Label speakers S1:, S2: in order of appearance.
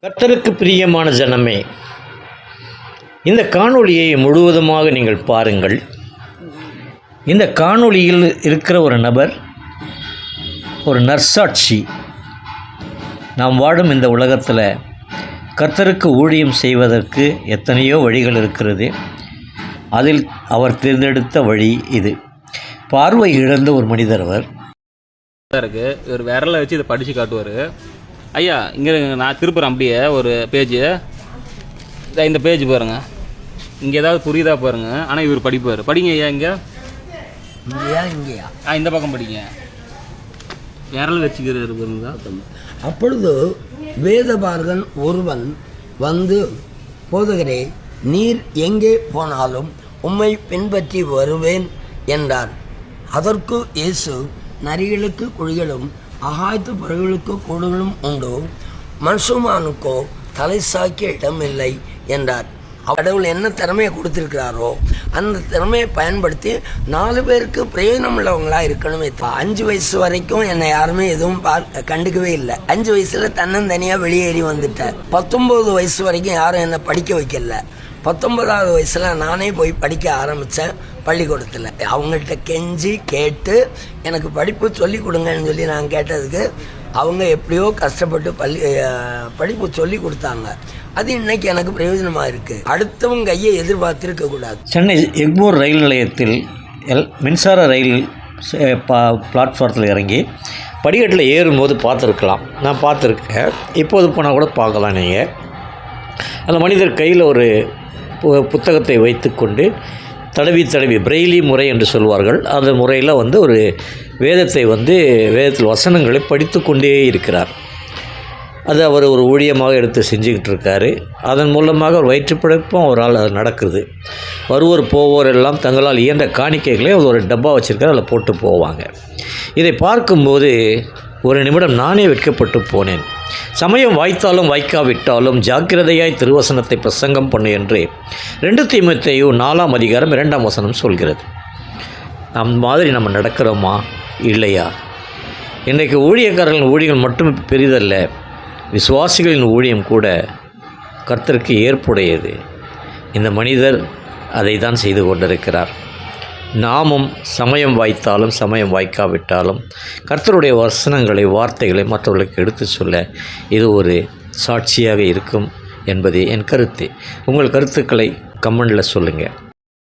S1: கர்த்தருக்கு பிரியமான ஜனமே, இந்த காணொளியை முழுவதுமாக நீங்கள் பாருங்கள். இந்த காணொளியில் இருக்கிற ஒரு நபர் ஒரு நற்சாட்சி. நாம் வாழும் இந்த உலகத்தில் கர்த்தருக்கு ஊழியம் செய்வதற்கு எத்தனையோ வழிகள் இருக்கிறது. அதில் அவர் தேர்ந்தெடுத்த வழி இது. பார்வை இழந்த ஒரு மனிதர் அவர்
S2: இருக்குது. ஒரு விரலை வச்சு இதை படித்து காட்டுவார். ஐயா, இங்கே நான் திருப்புறேன் அப்படியே ஒரு பேஜு. இந்த பேஜ் பாருங்கள், இங்கே ஏதாவது புரியுதா பாருங்கள். ஆனால் இவர் படிப்பார். படிங்க ஐயா. இங்கே இங்கேயா இந்த பக்கம் படிங்க. விரல் வச்சுக்கிறாரு பாருங்க.
S3: அப்பொழுது வேதபாரகன் ஒருவன் வந்து, போதகரே, நீர் எங்கே போனாலும் உம்மை பின்பற்றி வருவேன் என்றார். அதற்கு இயேசு, நரிகளுக்கு குழிகளும் ஆகாயத்து பறவைகளுக்கு கூடுகளும் உண்டு, மனுஷமானுக்கோ தலை சாய்க்க இடமில்லை என்றார். கடவுள் என்ன திறமையை கொடுத்துருக்கிறாரோ அந்த திறமையை பயன்படுத்தி 4 பேருக்கு பிரயோஜனம் உள்ளவங்களா இருக்கணுமே. 5 வயசு வரைக்கும் என்னை யாருமே எதுவும் கண்டுக்கவே இல்லை. 5 வயசுல தன்னந்தனியாக வெளியேறி வந்துட்டேன். 19 வயசு வரைக்கும் யாரும் என்னை படிக்க வைக்கல. 19வது வயசுல நானே போய் படிக்க ஆரம்பித்தேன் பள்ளிக்கூடத்தில். அவங்கள்ட்ட கெஞ்சி கேட்டு எனக்கு படிப்பு சொல்லி கொடுங்கன்னு சொல்லி நான் கேட்டதுக்கு அவங்க எப்படியோ கஷ்டப்பட்டு படிப்பு சொல்லி கொடுத்தாங்க. அது இன்னைக்கு எனக்கு பிரயோஜனமாக இருக்குது. அடுத்தவங்க கையை எதிர்பார்த்திருக்க கூடாது.
S1: சென்னை எக்மோர் ரயில் நிலையத்தில் மின்சார ரயில் பிளாட்ஃபாரத்தில் இறங்கி படிக்கட்டில் ஏறும்போது பார்த்துருக்கலாம். நான் பார்த்துருக்கேன். இப்போது போனால் கூட பார்க்கலாம். நீங்கள் அந்த மனிதர் கையில் ஒரு புத்தகத்தை வைத்துக்கொண்டு தடவி பிரெய்லி முறை என்று சொல்வார்கள். அந்த முறையில் ஒரு வேதத்தை வேதத்தில் வசனங்களை படித்து கொண்டே இருக்கிறார். அது அவர் ஒரு ஊழியமாக எடுத்து செஞ்சுக்கிட்டு இருக்கார். அதன் மூலமாக ஒரு வயிற்றுப்பிழைப்பும் அவரால் அது நடக்குது. வருவோர் போவோர் எல்லாம் தங்களால் இயன்ற காணிக்கைகளை ஒரு டப்பா வச்சுருக்கார், அதில் போட்டு போவாங்க. இதை பார்க்கும்போது ஒரு நிமிடம் நானே வெட்கப்பட்டு போனேன். சமயம் வாய்த்தாலும் வாய்க்காவிட்டாலும் ஜாக்கிரதையாய் திருவசனத்தை பிரசங்கம் பண்ணு என்று 2 தீமோத்தேயு 4ஆம் அதிகாரம் 2ஆம் வசனம் சொல்கிறது. மாதிரி நம்ம நடக்கிறோமா இல்லையா? இன்றைக்கு ஊழியக்காரர்களின் ஊழியங்கள் மட்டும் பெரிதல்ல, விசுவாசிகளின் ஊழியம் கூட கர்த்தருக்கு ஏற்புடையது. இந்த மனிதர் அதை தான் செய்து கொண்டிருக்கிறார். நாமும் சமயம் வாய்த்தாலும் சமயம் வாய்க்காவிட்டாலும் கர்த்தருடைய வசனங்களை, வார்த்தைகளை மற்றவர்களுக்கு எடுத்து சொல்ல இது ஒரு சாட்சியாக இருக்கும் என்பதே என் கருத்து. உங்கள் கருத்துக்களை கமெண்டில் சொல்லுங்கள்.